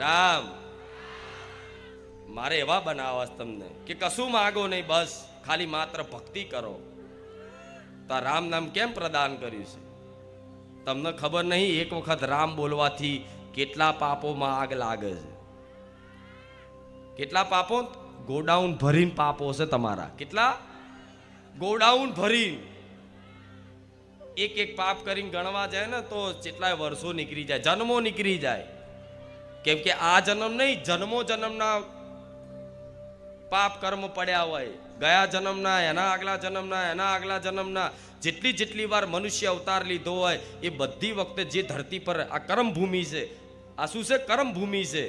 રામ મારે એવા બનાવવા તમને કે કશું માગો નહીં, બસ ખાલી માત્ર ભક્તિ કરો. તો આ રામ નામ કેમ પ્રદાન કર્યું છે તમને ખબર નહીં? એક વખત રામ બોલવાથી કેટલા પાપોમાં આગ લાગે છે. કેટલા પાપો? ગોડાઉન ભરીને પાપો છે તમારા. કેટલા? ગોડાઉન ભરીને. એક એક પાપ કરીને ગણવા જાય ને તો કેટલાય વર્ષો નીકળી જાય, જન્મો નીકળી જાય. કેમ કે આ જન્મ નહીં, જન્મો જન્મના પાપ કર્મ પડ્યા હોય. ગયા જન્મના, એના આગલા જન્મના, એના આગલા જન્મના, જેટલી વાર મનુષ્ય અવતાર લીધો હોય એ બધી વખતે જે ધરતી પર આ કર્મભૂમિ છે, આ શું છે? કર્મભૂમિ છે.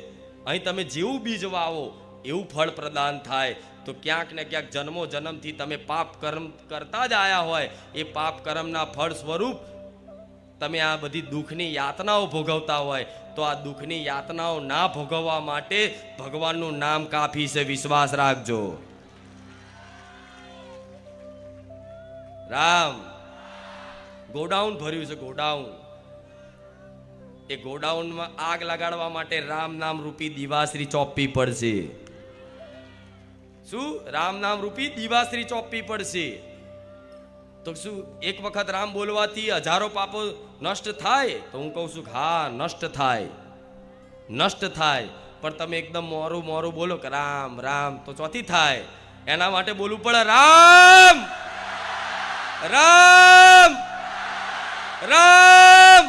અહીં તમે જેવું બીજ વાવો એવું ફળ પ્રદાન થાય. તો ક્યાંક ને ક્યાંક જન્મો જન્મથી તમે પાપ કર્મ કરતા જ આયા હોય, એ પાપ કર્મના ફળ સ્વરૂપ તમે આ બધી દુઃખની યાતનાઓ ભોગવતા હોય. તો આ દુઃખની યાતનાઓ ના ભોગવવા માટે ભગવાનનું નામ કાફી છે. વિશ્વાસ રાખજો. રામ ગોડાઉન ભર્યું છે, ગોડાઉન. એ ગોડાઉનમાં આગ લગાડવા માટે રામ નામ રૂપી દિવાશ્રી ચોપવી પડશે. શું? રામ નામ રૂપી દિવાશ્રી ચોપવી પડશે. તો શું એક વખત રામ બોલવાથી હજારો પાપો નષ્ટ થાય? તો હું કહું છું હા, નષ્ટ થાય, નષ્ટ થાય. પણ તમે એકદમ મોરું મોરું બોલો કે રામ રામ, તો ચોથી થાય. એના માટે બોલવું પડે રામ રામ રામ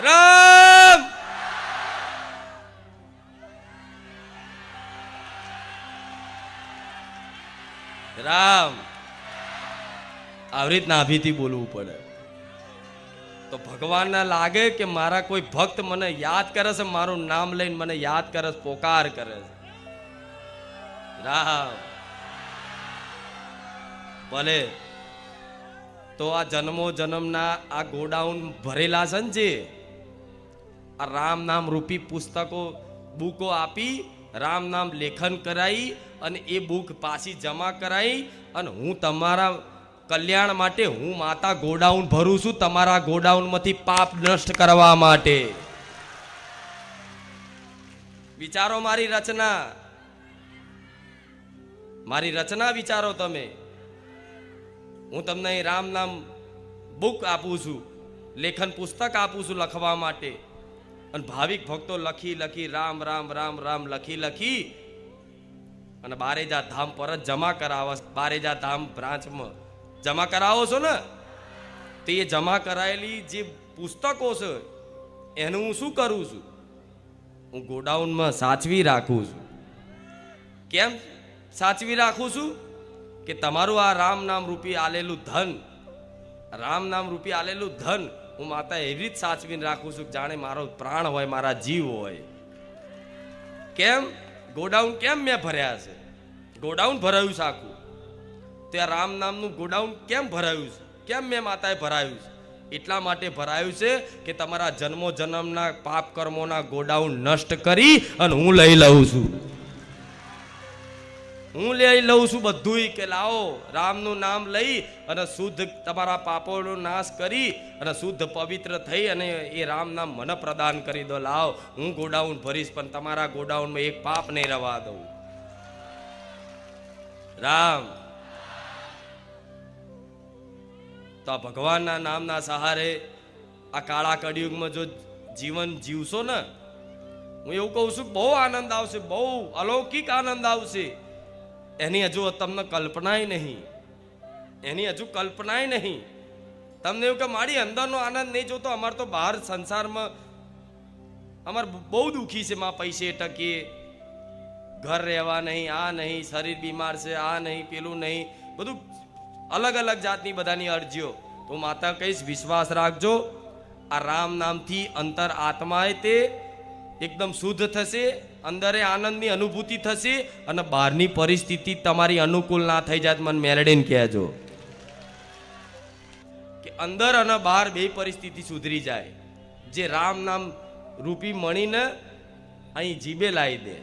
રામ. રામ આવી રીતના અભીથી બોલવું પડે. તો ભગવાનને લાગે કે મારા કોઈ ભક્ત મને યાદ કરે છે, મારું નામ લઈને મને યાદ કરે છે, પોકાર કરે છે. રામ ભલે. તો આ જન્મો જન્મના આ ગોડાઉન ભરેલા છે ને, જે આ રામ નામ રૂપી પુસ્તકો બુકો આપી, રામ નામ લેખન કરાઈ અને એ બુક પાછી જમા કરાઈ, અને હું તમારા કલ્યાણ માટે હું માતા ગોડાઉન ભરું છું, તમારા ગોડાઉનમાંથી પાપ નષ્ટ કરવા માટે. વિચારો મારી રચના, મારી રચના વિચારો તમે. હું તમને રામ નામ બુક આપું છું, લેખન પુસ્તક આપું છું લખવા માટે. અને ભાવિક ભક્તો લખી લખી રામ રામ રામ રામ લખી લખી અને બારેજા ધામ પર જ જમા કરાવો. બારેજા ધામ બ્રાન્ચમાં જમા કરાવો છો ને, તો એ જમા કરાયેલી જે પુસ્તકો છે એનું હું શું કરું છું? હું ગોડાઉનમાં સાચવી રાખું છું. કેમ સાચવી રાખું છું? કે તમારું આ રામ નામ રૂપી આલેલું ધન, રામ નામ રૂપી આલેલું ધન હું માતા એવી રીત સાચવીને રાખું છું જાણે મારો પ્રાણ હોય, મારા જીવ હોય. કેમ? ગોડાઉન કેમ મેં ભર્યા છે? ગોડાઉન ભરાયું છે આખું. તો આ રામ નામનું ગોડાઉન કેમ ભરાયું છે? કેમ મેં માતાએ ભરાયું છે? એટલા માટે ભરાયું છે કે તમારા જન્મો જન્મના પાપ કર્મોના ગોડાઉન નષ્ટ કરી અને હું લઈ લઉં છું. હું લઈ લઉં છું બધું. કે લાવો રામનું નામ લઈ અને શુદ્ધ તમારા પાપોનો નાશ કરી અને શુદ્ધ પવિત્ર થઈ અને એ રામ નામ મને પ્રદાન કરી દો. લાવો હું ગોડાઉન ભરીશ, પણ તમારા ગોડાઉનમાં એક પાપ નહીં રહેવા દઉં. રામ. તો આ ભગવાનના નામના સહારે આ કાળા કળિયુગમાં જો જીવન જીવશો ને, હું એવું કહું છું બહુ આનંદ આવશે, બહુ અલૌકિક આનંદ આવશે. એની હજુ તમને કલ્પનાય નહીં, એની હજુ કલ્પનાય નહીં. તમને એવું કે મારી અંદરનો આનંદ નહીં જોતો, અમારે તો બહાર સંસારમાં અમારે બહુ દુઃખી છે, માં પૈસે ટકીએ, ઘર રહેવા નહીં, આ નહીં, શરીર બીમાર છે, આ નહીં, પેલું નહીં, બધું અલગ અલગ જાતની બધાની અરજીઓ. તો માતા કહીશ વિશ્વાસ રાખજો, આ રામ નામથી અંતર આત્માએ તે એકદમ શુદ્ધ થશે, અંદરે આનંદની અનુભૂતિ થશે અને બહારની પરિસ્થિતિ તમારી અનુકૂળ ના થઈ જાય. મને મેલડીને કહેજો કે અંદર અને બહાર બે પરિસ્થિતિ સુધરી જાય. જે રામ નામ રૂપી મણીને અહીં જીભે લાવી દે.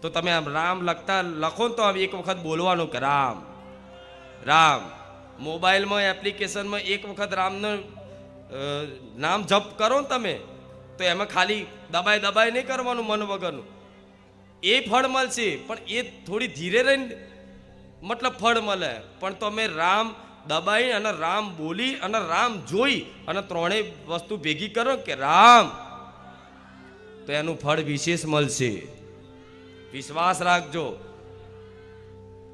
તો તમે આમ રામ લખો ને તો એક વખત બોલવાનું કે રામ રામ. મોબાઈલમાં એપ્લિકેશનમાં એક વખત રામનું નામ જપ કરો ને તમે, તો એમાં ખાલી દબાઈ દબાઈ નહીં કરવાનું મન વગરનું, એ ફળ મળશે, પણ એ થોડી ધીરે રહીને મતલબ ફળ મળે. પણ તમે રામ દબાઈ અને રામ બોલી અને રામ જોઈ અને ત્રણેય વસ્તુ ભેગી કરો કે રામ, તો એનું ફળ વિશેષ મળશે. વિશ્વાસ રાખજો,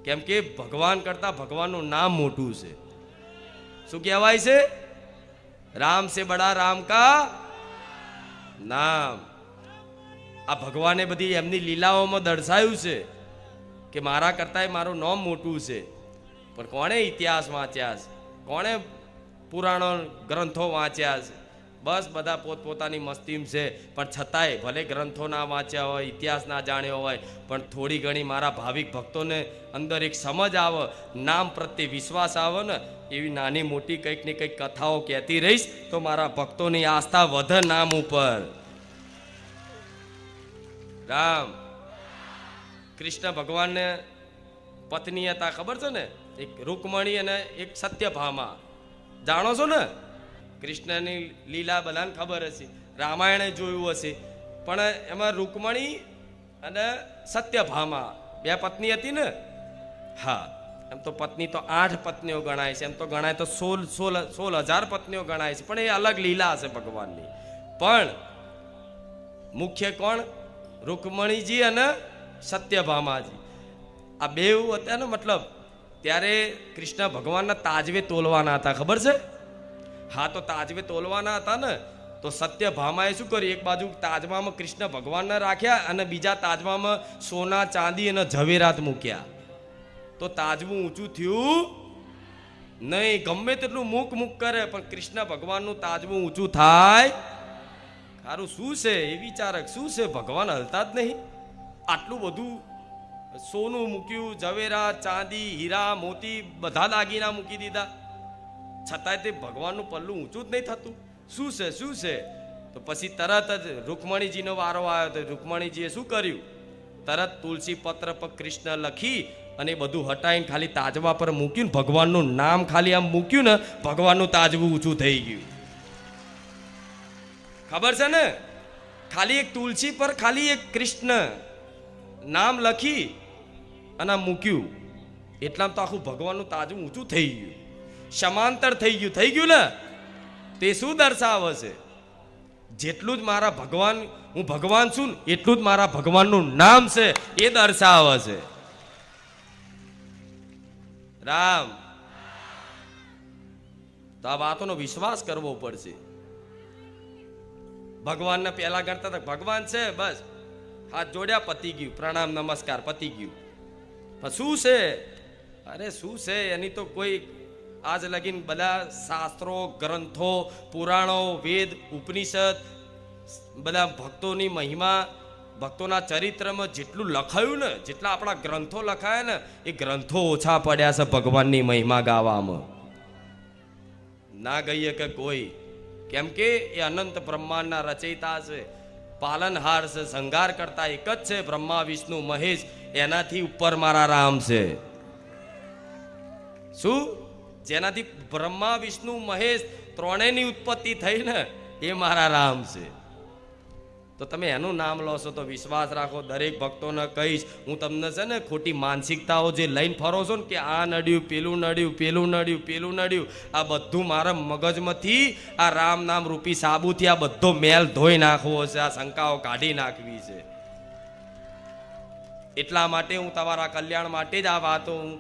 કેમ કે ભગવાન કરતા ભગવાનનું નામ મોટું છે. શું કહેવાય છે? રામ સે બડા રામ કા નામ. આ ભગવાને બધી એમની લીલાઓમાં દર્શાવ્યું છે કે મારા કરતા મારું નામ મોટું છે. પણ કોણે ઇતિહાસ વાંચ્યા છે? કોણે પુરાણો ગ્રંથો વાંચ્યા છે? બસ બધા પોતપોતાની મસ્તીમ છે. પણ છતાંય ભલે ગ્રંથો ના વાંચ્યા હોય, ઇતિહાસ ના જાણ્યો હોય, પણ થોડી ઘણી મારા ભાવિક ભક્તોને અંદર એક સમજ આવે, નામ પ્રત્યે વિશ્વાસ આવે ને, એવી નાની મોટી કંઈક ને કંઈક કથાઓ કહેતી રહીશ તો મારા ભક્તોની આસ્થા વધે નામ ઉપર. રામ કૃષ્ણ ભગવાનને પત્ની હતા, ખબર છે ને? એક રૂકમણી અને એક સત્યભામા. જાણો છો ને? કૃષ્ણની લીલા બધાને ખબર હશે, રામાયણે જોયું હશે. પણ એમાં રૂકમણી અને સત્યભામા બે પત્ની હતી ને. હા, એમ તો પત્ની તો 8 પત્નીઓ ગણાય છે, એમ તો ગણાય તો 16,000 પત્નીઓ ગણાય છે, પણ એ અલગ લીલા હશે ભગવાનની. પણ મુખ્ય કોણ? રૂકમણીજી અને સત્યભામાજી. આ બે હતા ને, મતલબ ત્યારે કૃષ્ણ ભગવાનના તાજવે તોલવાના હતા, ખબર છે? હા, તો તાજવે તોલવાના હતા ને, તો સત્યભામાએ શું કર્યું? એક બાજુ તાજવામાં કૃષ્ણ ભગવાનને રાખ્યા અને બીજા તાજવામાં સોના ચાંદી અને ઝવેરાત મૂક્યા. તો તાજવું ઊંચું થયું નહીં. ગમે તેટલું મૂક કરે પણ કૃષ્ણ ભગવાનનું તાજવું ઊંચું થાય સારું. શું છે એ વિચારક? શું છે? ભગવાન હલતા જ નહીં. આટલું બધું સોનું મૂક્યું, ઝવેરાત, ચાંદી, હીરા, મોતી બધા દાગીના મૂકી દીધા, છતાંય તે ભગવાનનું પલ્લું ઊંચું જ નહીં થતું. શું છે? શું છે? તો પછી તરત જ રૂકમણીજીનો વારો આવ્યો. તો રૂકમણીજીએ શું કર્યું? તરત તુલસી પત્ર પર કૃષ્ણ લખી અને બધું હટાવીને ખાલી તાજવા પર મૂક્યું. ભગવાનનું નામ ખાલી આમ મૂક્યું ને, ભગવાનનું તાજવું ઊંચું થઈ ગયું. ખબર છે ને? ખાલી એક તુલસી પર ખાલી એક કૃષ્ણ નામ લખી અને મૂક્યું, એટલામાં તો આખું ભગવાનનું તાજવું ઊંચું થઈ ગયું, સમાંતર થઈ ગયું. થઈ ગયું ને? તે શું દર્શાવે છે? જેટલું જ મારા ભગવાન, હું ભગવાન છું એટલું જ મારા ભગવાનનું નામ છે, એ દર્શાવે છે. રામ. તો આ વાતોનો વિશ્વાસ કરવો પડશે. ભગવાનને પહેલા ગણતા હતા ભગવાન છે, બસ હાથ જોડ્યા, પતી ગયું, પ્રણામ નમસ્કાર, પતી ગયું. પણ શું છે? અરે શું છે એની તો કોઈ આજ લગીન બધા શાસ્ત્રો, ગ્રંથો, પુરાણો, વેદ, ઉપનિષદ, બધા ભક્તોની મહિમા, ભક્તોના ચરિત્રમાં જેટલું લખાયું ને, જેટલા આપણા ગ્રંથો લખાયા ને, એ ગ્રંથો ઓછા પડ્યા છે ભગવાનની મહિમા ગાવામાં. ના ગઈએ કે કોઈ, કેમ કે એ અનંત બ્રહ્માંડના રચયિતા છે, પાલનહાર છે, સંહાર કરતા એક જ છે, બ્રહ્મા વિષ્ણુ મહેશ. એનાથી ઉપર મારા રામ છે. શું? જેનાથી બ્રહ્મા વિષ્ણુ મહેશ ત્રણેયની ઉત્પત્તિ થઈ ને, એ મારા રામ છે. તો તમે એનું નામ લો છો તો વિશ્વાસ રાખો. દરેક ભક્તોને કહીશ, હું તમને છે ને ખોટી માનસિકતાઓ જે લઈને ફરો છો ને, કે આ નડ્યું, પેલું નડ્યું, પેલું નડ્યું, પેલું નડ્યું, આ બધું મારા મગજમાંથી આ રામ નામ રૂપી સાબુથી આ બધો મેલ ધોઈ નાખવો છે, આ શંકાઓ કાઢી નાખવી છે. એટલા માટે હું તમારા કલ્યાણ માટે જ આ વાતો હું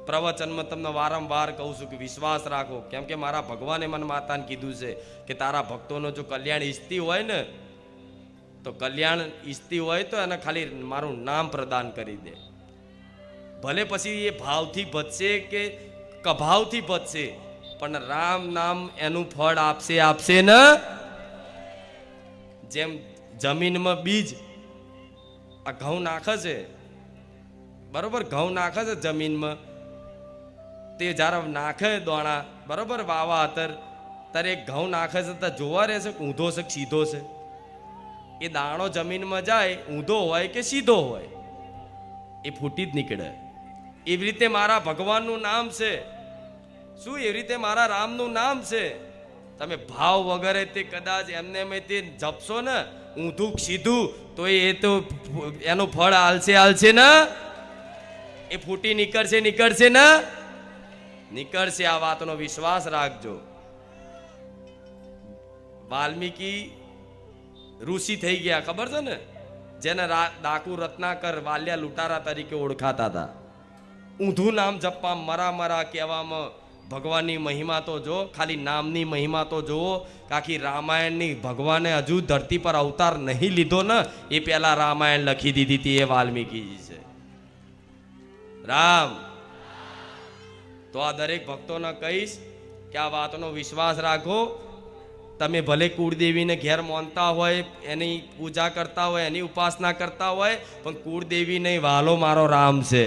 પ્રવચનમાં તમને વારંવાર કહું છું કે વિશ્વાસ રાખો. કેમ કે મારા ભગવાને મને માતાને કીધું છે કે તારા ભક્તોનો જો કલ્યાણ ઈચ્છતી હોય ને, તો કલ્યાણ ઈચ્છતી હોય તો એને ખાલી મારું નામ પ્રદાન કરી દે. ભલે પછી એ ભાવથી ભજશે કે કભાવથી ભજશે, પણ રામ નામ એનું ફળ આપશે. આપશે ને? જેમ જમીનમાં બીજ, આ ઘઉં નાખે છે, બરોબર? ઘઉં નાખે છે જમીનમાં, તે જ્યારે નાખે દોણા, બરોબર, વાવા અત્તર, ત્યારે એક ઘઉં નાખે છે તો જોવા રહેશે કે ઊંધો છે કે સીધો છે? એ દાણો જમીનમાં જાય, ઊંધો હોય કે સીધો હોય, એ ફૂટી જ નીકળે. એવી રીતે મારા ભગવાનનું નામ છે. શું? એવી રીતે મારા રામનું નામ છે. તમે ભાવ વગરે તે કદાચ એમને એમ તે જપશો ને ઊંધું સીધું તો એ તો એનું ફળ હાલશે ને, એ ફૂટી નીકળશે ને, નીકળશે. આ વાતનો વિશ્વાસ રાખજો. વાલ્મીકી ઋષિ થઈ ગયા, ખબર છે ને? જેને ડાકુ રત્નાકર વાલ્યા લૂંટારા તરીકે ઓળખાતા હતા. ઊંધું નામ જપવા મરા કહેવામાં ભગવાનની મહિમા તો જો, ખાલી નામની મહિમા તો જુઓ. આખી રામાયણની ભગવાને હજુ ધરતી પર અવતાર નહીં લીધો ને એ પહેલા રામાયણ લખી દીધી હતી એ વાલ્મીકીજી છે. રામ. તો આ દરેક ભક્તોને કહીશ કે આ વાતનો વિશ્વાસ રાખો. તમે ભલે કુળદેવીને ઘેર માનતા હોય, એની પૂજા કરતા હોય, એની ઉપાસના કરતા હોય, પણ કુળદેવીને વાલો મારો રામ છે.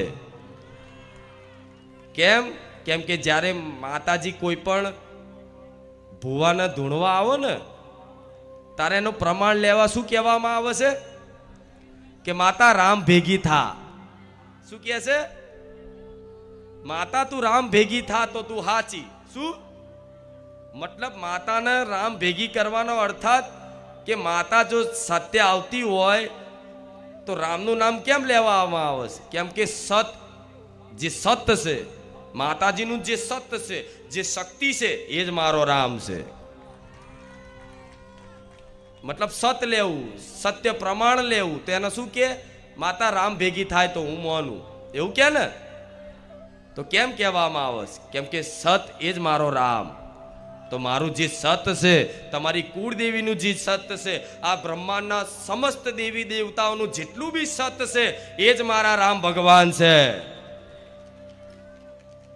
કેમ કે જ્યારે માતાજી કોઈ પણ ભુવાને ધૂણવા આવો ને તારે એનું પ્રમાણ લેવા શું કહેવામાં આવે છે કે માતા રામ ભેગી થા. શું કહે છે? માતા તું રામ ભેગી થા તો તું હાચી. શું મતલબ? માતાને રામ ભેગી કરવાનો અર્થાત કે માતા જો સત્ય આવતી હોય તો રામનું નામ કેમ લેવામાં આવે છે? કેમ કે સત જે સત છે, માતાજીનું જે સત છે, જે શક્તિ છે, એ જ મારો રામ છે. મતલબ સત લેવું, સત્ય પ્રમાણ લેવું. તો એને શું કે? માતા રામ ભેગી થાય તો હું માનું, એવું કે ને? તો કેમ કહેવામાં આવે છે? કેમ કે સત એ જ મારો રામ. તો મારું જે સત છે, તમારી કુળદેવીનું જે સત છે, આ બ્રહ્માંડના સમસ્ત દેવી દેવતાઓનું જેટલું બી સત છે એ જ મારા રામ ભગવાન છે.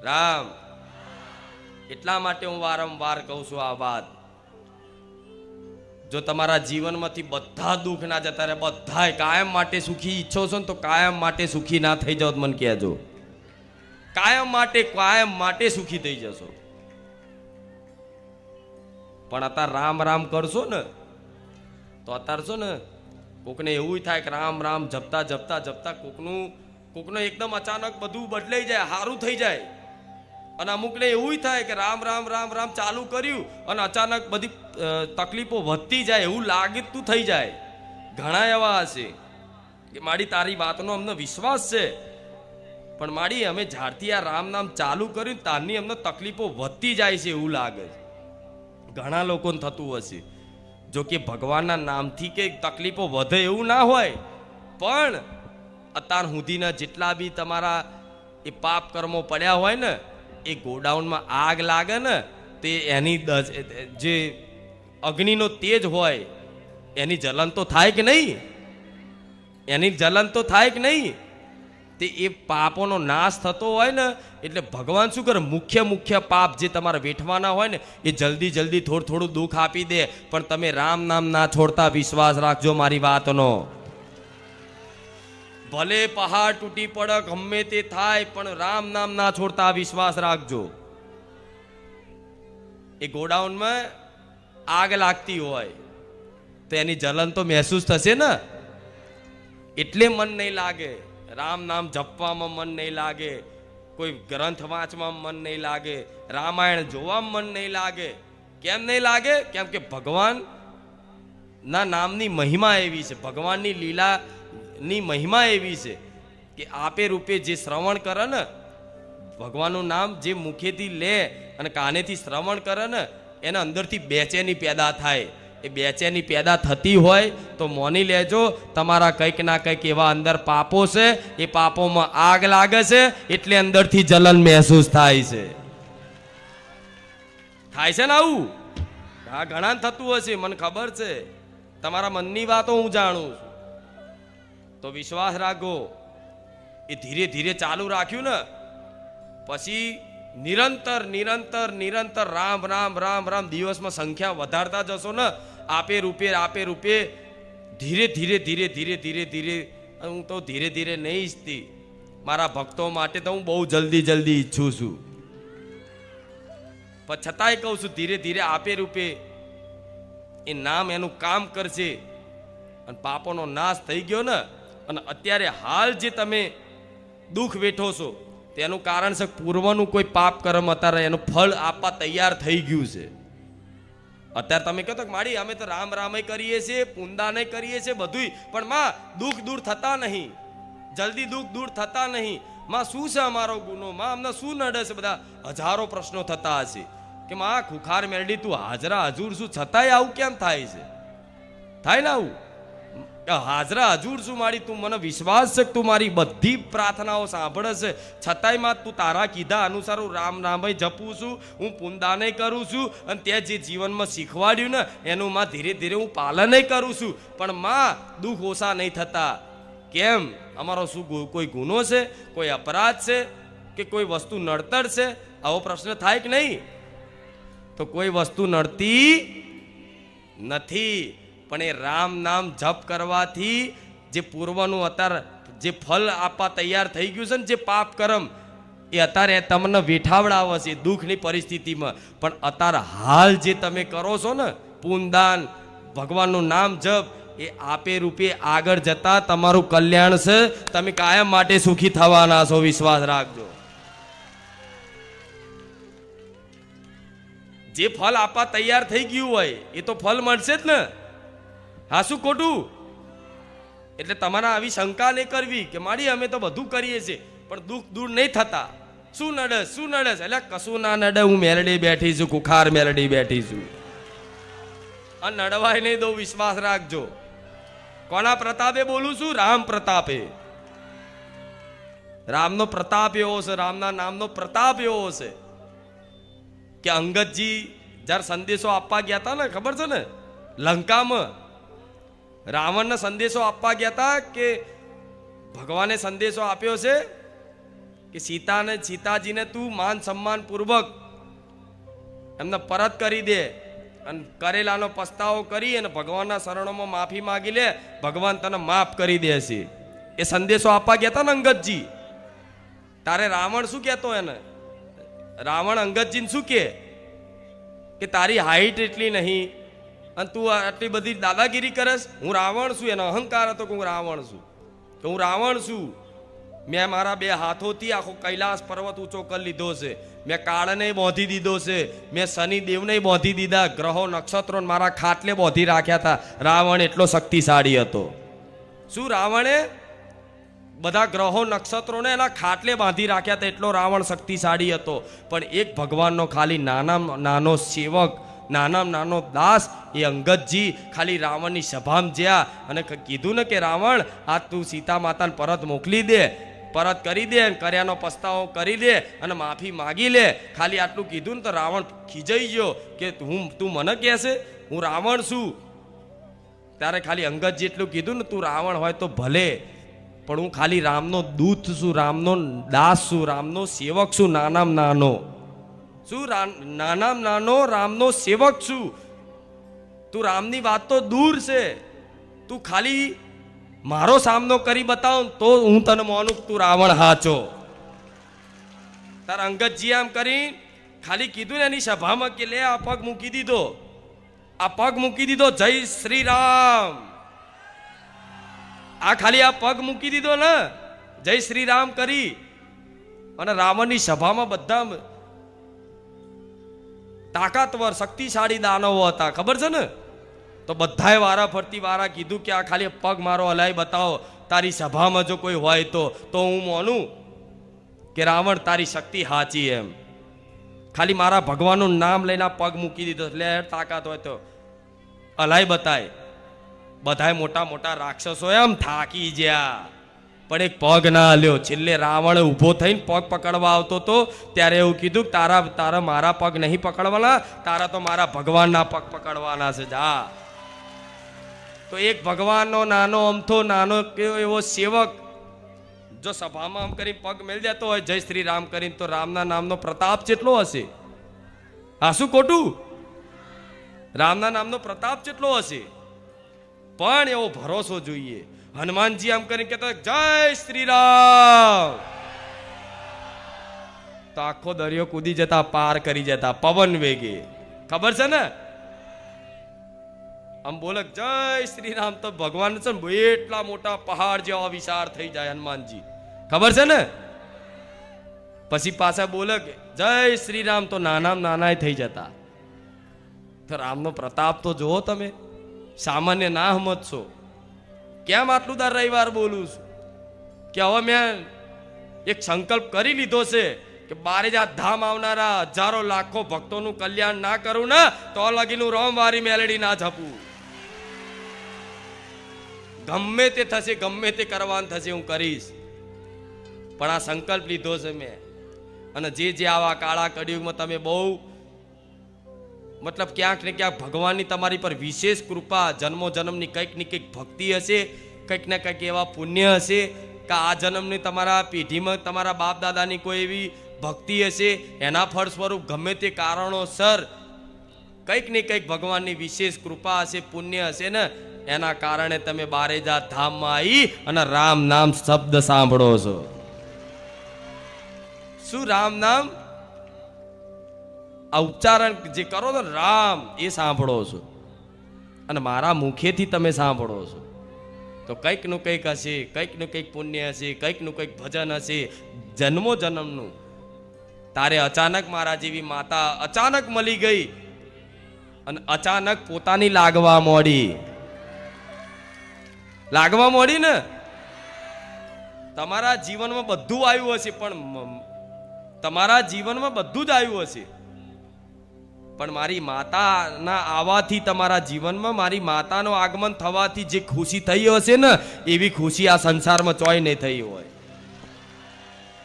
રામ. એટલા માટે હું વારંવાર કહું છું આ વાત. જો તમારા જીવનમાંથી બધા દુઃખ ના જતા રહે, બધા કાયમ માટે સુખી ઈચ્છો છો ને તો કાયમ માટે સુખી ના થઈ જાઓ મને કહેજો. કાયમ માટે સુખી થઈ જશો. પણ અત્યારે રામ રામ કરશો ને તો અત્યારે છો ને કોકને એવું થાય કે રામ રામ જપતા જપતા જપતા કોકનું એકદમ અચાનક બધું બદલાઈ જાય, સારું થઈ જાય. અને અમુકને એવું થાય કે રામ રામ રામ રામ ચાલુ કર્યું અને અચાનક બધી તકલીફો વધતી જાય, એવું લાગતું થઈ જાય. ઘણા એવા હશે કે મારી તારી વાતનો અમને વિશ્વાસ છે, પણ મારી અમે જ્યારથી આ રામ નામ ચાલુ કર્યું તારની અમને તકલીફો વધતી જાય છે એવું લાગે છે. ઘણા લોકોને થતું હશે. જો કે ભગવાનના નામથી કે તકલીફો વધે એવું ના હોય, પણ અત્યાર સુધીના જેટલા બી તમારા એ પાપ કર્મો પડ્યા હોય ને, એ ગોડાઉનમાં આગ લાગે ને તે એની જે અગ્નિનો તેજ હોય એની જલન તો થાય કે નહીં? એની જલન તો થાય કે નહીં? તે એ પાપોનો નાશ થતો હોય ને એટલે ભગવાન શું કરે? મુખ્ય પાપ જે તમારે વેઠવાના હોય ને એ જલ્દી થોડું દુઃખ આપી દે. પણ તમે રામ નામ ના છોડતા, વિશ્વાસ રાખજો મારી વાતનો. ભલે પહાડ તૂટી પડે, ગમે તે થાય, પણ રામ નામ ના છોડતા, વિશ્વાસ રાખજો. એ ગોડાઉનમાં આગ લાગતી હોય તો એની જલન તો મહેસૂસ થશે ને. એટલે મન નહીં લાગે, રામ નામ જપવામાં મન નહીં લાગે, કોઈ ગ્રંથ વાંચવામાં મન નહીં લાગે, રામાયણ જોવામાં મન નહીં લાગે. કેમ નહીં લાગે? કેમ કે ભગવાન ના નામની મહિમા એવી છે, ભગવાનની લીલાની મહિમા એવી છે કે આપે રૂપે જે શ્રવણ કરે ને, ભગવાનનું નામ જે મુખેથી લે અને કાનેથી શ્રવણ કરે ને, એના અંદરથી બેચેની પેદા થાય. એ બેચેની પેદા થતી હોય તો મોની લેજો તમારા કંઈક ના કંઈક એવા અંદર પાપો છે, એ પાપોમાં આગ લાગે છે, એટલે અંદરથી જલન મહેસૂસ થાય છે. થાય છે ને આવું? હા, ઘણા થતું હશે, મને ખબર છે. તમારા મનની વાતો હું જાણું છું. તો વિશ્વાસ રાખો. એ ધીરે ધીરે ચાલુ રાખ્યું ને પછી નિરંતર રામ રામ રામ રામ દિવસમાં સંખ્યા વધારતા જશો ને, આપે રૂપે ધીરે હું તો ધીરે નહીં ઈચ્છતી. મારા ભક્તો માટે તો હું બહુ જલ્દી ઈચ્છું છું, પણ છતાંય કહું છું ધીરે આપે રૂપે એ નામ એનું કામ કરશે. અને પાપોનો નાશ થઈ ગયો ને, અને અત્યારે હાલ જે તમે દુઃખ વેઠો છો તેનું કારણ છે પૂર્વનું કોઈ પાપ કર્મ અત્યારે એનું ફળ આપવા તૈયાર થઈ ગયું છે. અત્યારે તમે કહો તો કે માડી અમે તો રામ રામય કરીએ છીએ, પુંદાને કરીએ છીએ બધુંય, પણ માં દુઃખ દૂર થતા નહીં, જલ્દી દુઃખ દૂર થતા નહીં. માં શું છે અમારો ગુનો? માં અમને શું નડે છે? બધા હજારો પ્રશ્નો થતા હશે કે માં ખુખાર મેરડી તું હાજરા હજુર છું, છતાંય આવું કેમ થાય છે? થાય ને આવું? હાજરા હજુર છું મારી, તું મને વિશ્વાસ છે કે તું મારી બધી પ્રાર્થનાઓ સાંભળે છે, છતાંય માં તું તારા કીધા અનુસાર હું રામ નામય જપું છું, હું પુંદાને કરું છું, અને તે જે જીવનમાં શીખવાડ્યું ને એનું માં ધીરે ધીરે હું પાલન કરું છું, પણ માં દુઃખ ઓછા નહીં થતા. કેમ? અમારો શું કોઈ ગુનો છે, કોઈ અપરાધ છે, કે કોઈ વસ્તુ નડતર છે? આવો પ્રશ્ન થાય કે નહીં? તો કોઈ વસ્તુ નડતી નથી, પણ એ રામ નામ જપ કરવાથી જે પૂર્વનું અત્યારે જે ફલ આપવા તૈયાર થઈ ગયું છે ને, જે પાપ કર્મ એ અત્યારે તમને વેઠાવડાવે છે દુઃખની પરિસ્થિતિમાં, પણ અત્યારે હાલ જે તમે કરો છો ને પુનદાન, ભગવાનનું નામ જપ, એ આપે રૂપે આગળ જતા તમારું કલ્યાણ છે, તમે કાયમ માટે સુખી થવાના છો, વિશ્વાસ રાખજો. જે ફલ આપવા તૈયાર થઈ ગયું હોય એ તો ફલ મળશે જ ને. હા, શું ખોટું? એટલે તમારે આવી શંકા નહીં કરવી કે માડી અમે તો બધું કરીએ છીએ પણ દુઃખ દૂર નહીં થતા. શું નડે? શું નડે છે? એટલે કશું ના નડે, હું મેલડી બેઠી છું, કુખાર મેલડી બેઠી છું, આ નડવાય નહીં દો, વિશ્વાસ રાખજો. કોના પ્રતાપે બોલું છું? રામ પ્રતાપે. રામનો પ્રતાપ એવો છે, રામના નામનો પ્રતાપ એવો છે કે અંગદજી જ્યારે સંદેશો આપવા ગયા હતા ને, ખબર છે ને, લંકામાં રાવણને સંદેશો આપવા ગયા હતા કે ભગવાને સંદેશો આપ્યો છે કે સીતાજીને તું માન સન્માન પૂર્વક એમને પરત કરી દે, અને કરેલાનો પસ્તાવો કરી અને ભગવાનના શરણોમાં માફી માગી લે, ભગવાન તને માફ કરી દેશે. એ સંદેશો આપવા ગયા હતા ને અંગદજી. તારે રાવણ શું કહેતો? એને રાવણ અંગદજીને શું કે તારી હાઈટ એટલી નહીં અને તું આટલી બધી દાદાગીરી કરસ? હું રાવણ છું. એનો અહંકાર હતો કે હું રાવણ છું, કે હું રાવણ છું. મેં મારા બે હાથોથી આખો કૈલાસ પર્વત ઊંચો કરી લીધો છે, મેં કાળને બાંધી દીધો છે, મેં શનિદેવને બાંધી દીધા, ગ્રહો નક્ષત્રો મારા ખાટલે બાંધી રાખ્યા હતા. રાવણ એટલો શક્તિશાળી હતો. શું? રાવણે બધા ગ્રહો નક્ષત્રોને એના ખાટલે બાંધી રાખ્યા હતા, એટલો રાવણ શક્તિશાળી હતો. પણ એક ભગવાનનો ખાલી નાનો સેવક, નાનો દાસ, એ અંગદજી ખાલી રાવણની સભામાં જ્યાં અને કીધું ને કે રાવણ, આ તું સીતા માતાને પરત મોકલી દે, પરત કરી દે, કર્યાનો પસ્તાવો કરી દે અને માફી માગી લે. ખાલી આટલું કીધું ને તો રાવણ ખીજાઈ ગયો કે તું મને કહેશે હું રાવણ છું? ત્યારે ખાલી અંગદજી એટલું કીધું ને, તું રાવણ હોય તો ભલે, પણ હું ખાલી રામનો દૂત છું, રામનો દાસ છું, રામનો સેવક છું, નાનામાં નાનો. શું? નાનામાં નાનો રામનો સેવક છું. તું રામની વાત તો દૂર છે, તું ખાલી મારો સામનો કરી બતાવ તો હું તને માનું તું રાવણ હાચો. તારા અંગદજી આમ કરી ખાલી કીધું ને એની સભામાં કે લે આ પગ મૂકી દીધો, આ પગ મૂકી દીધો, જય શ્રી રામ. આ ખાલી આ પગ મૂકી દીધો ને, જય શ્રી રામ કરી, અને રાવણની સભામાં બધા તાકાતવર શક્તિશાળી દાનવો હતા, ખબર છે ને? તો બધાએ વારા ફરતી વારા કીધું કે આ ખાલી પગ મારો હલાઈ બતાવો, તારી સભામાં જો કોઈ હોય તો હું માનું કે રાવણ તારી શક્તિ હાચી. એમ ખાલી મારા ભગવાનનું નામ લઈને પગ મૂકી દીધો, એટલે તાકાત હોય તો હલાઈ બતાય. બધાએ મોટા મોટા રાક્ષસો એમ થાકી ગયા, પણ એક પગ ના હલ્યો. છેલ્લે રાવણ ઊભો થઈને પગ પકડવા આવતો હતો ત્યારે એવું કીધું કે તારા મારા પગ નહીં પકડવાના, તારા તો મારા ભગવાનના પગ પકડવાના છે, જા. તો એક ભગવાનનો નાનો એવો સેવક જો સભામાં આમ કરી પગ મેળ દેતો હોય જય શ્રી રામ કરીને, તો રામના નામનો પ્રતાપ કેટલો હશે? હા, શું ખોટું? રામના નામનો પ્રતાપ કેટલો હશે? પણ એવો ભરોસો જોઈએ. હનુમાનજી આમ કરીને કહેતા જય શ્રી રામ, તો આખો દરિયો કૂદી જતા, પાર કરી જતા પવન વેગે. ખબર છે ને? આમ બોલે જય શ્રી રામ તો ભગવાન છે ને એટલા મોટા પહાડ જેવા વિશાળ થઈ જાય હનુમાનજી. ખબર છે ને? પછી પાછા બોલે જય શ્રી રામ તો નાના થઈ જતા. તો રામનો પ્રતાપ તો જુઓ તમે, સામાન્ય ના સમજશો. કેમ આટલું દર રવિવાર બોલું છું કે હવે મેં એક સંકલ્પ કરી લીધો છે કે બારેજા ધામ આવનારા હજારો લાખો ભક્તોનું કલ્યાણ ના કરું ને તો લગીનું રોમવારી મેલડી ના જપું. ગમે તે થશે, ગમે તે કરવાનું થશે હું કરીશ, પણ આ સંકલ્પ લીધો છે મેં. અને જે આવા કાળા કળિયુગમાં તમે બહુ મતલબ ક્યાંક ને ક્યાંક ભગવાનની તમારી પર વિશેષ કૃપા, જન્મો જન્મની કંઈક ને કંઈક ભક્તિ હશે, કંઈક ને કંઈક એવા પુણ્ય હશે કે આ જન્મની તમારા પેઢીમાં તમારા બાપ દાદાની કોઈ એવી ભક્તિ હશે, એના ફળ સ્વરૂપ ગમે તે કારણોસર કંઈક ને કંઈક ભગવાનની વિશેષ કૃપા હશે, પુણ્ય હશે ને, એના કારણે તમે બારેજા ધામમાં આવી અને રામ નામ શબ્દ સાંભળો છો. શું રામ નામ આ ઉચ્ચારણ જે કરો છો રામ, એ સાંભળો છો અને મારા મુખેથી તમે સાંભળો છો, તો કંઈક નું કંઈક હશે, કંઈક નું કંઈક પુણ્ય હશે, કંઈક નું કંઈક ભજન હશે જન્મો જન્મનું. તારે અચાનક મારા જેવી માતા અચાનક મળી ગઈ અને અચાનક પોતાની લાગવા માંડી ને. તમારા જીવનમાં બધું આવ્યું હશે, પણ તમારા જીવનમાં બધું જ આવ્યું હશે, પણ મારી માતાના આવવાથી તમારા જીવનમાં મારી માતાનો આગમન થવાથી જે ખુશી થઈ હશે ને, એવી ખુશી આ સંસારમાં ચોય નહીં થઈ હોય.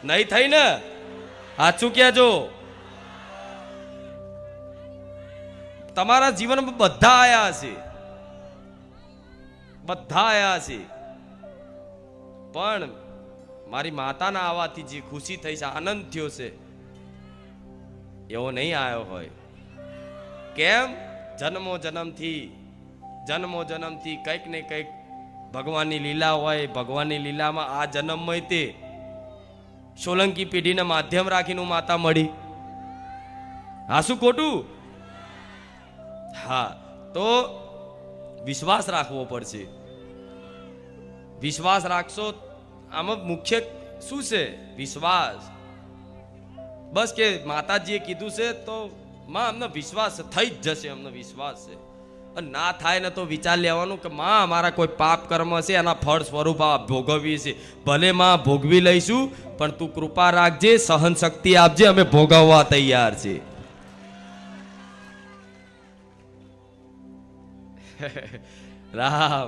નહીં થઈ ને? સાચું કહેજો. તમારા જીવનમાં બધા આયા હશે, પણ મારી માતાના આવવાથી જે ખુશી થઈ છે, આનંદ થયો છે, એવો નહીં આવ્યો હોય. કેમ? જન્મો જન્મથી કંઈક ને કંઈક ભગવાનની લીલા હોય. ભગવાનની લીલામાં આ જન્મમાં તે સોલંકી પેઢીને માધ્યમ રાખીને માતા મળી. હા, શું ખોટું? હા, તો વિશ્વાસ રાખવો પડશે. વિશ્વાસ રાખશો, આમાં મુખ્ય શું છે? વિશ્વાસ. બસ કે માતાજીએ કીધું છે તો માં અમને વિશ્વાસ થઈ જ જશે, અમને વિશ્વાસ છે. અને ના થાય ને તો વિચાર લેવાનું કે માં અમારા કોઈ પાપ કર્મ છે, એના ફળ સ્વરૂપ આ ભોગવવી છે. ભલે માં ભોગવી લઈશું, પણ તું કૃપા રાખજે, સહન શક્તિ આપજે, અમે ભોગવવા તૈયાર છે. રામ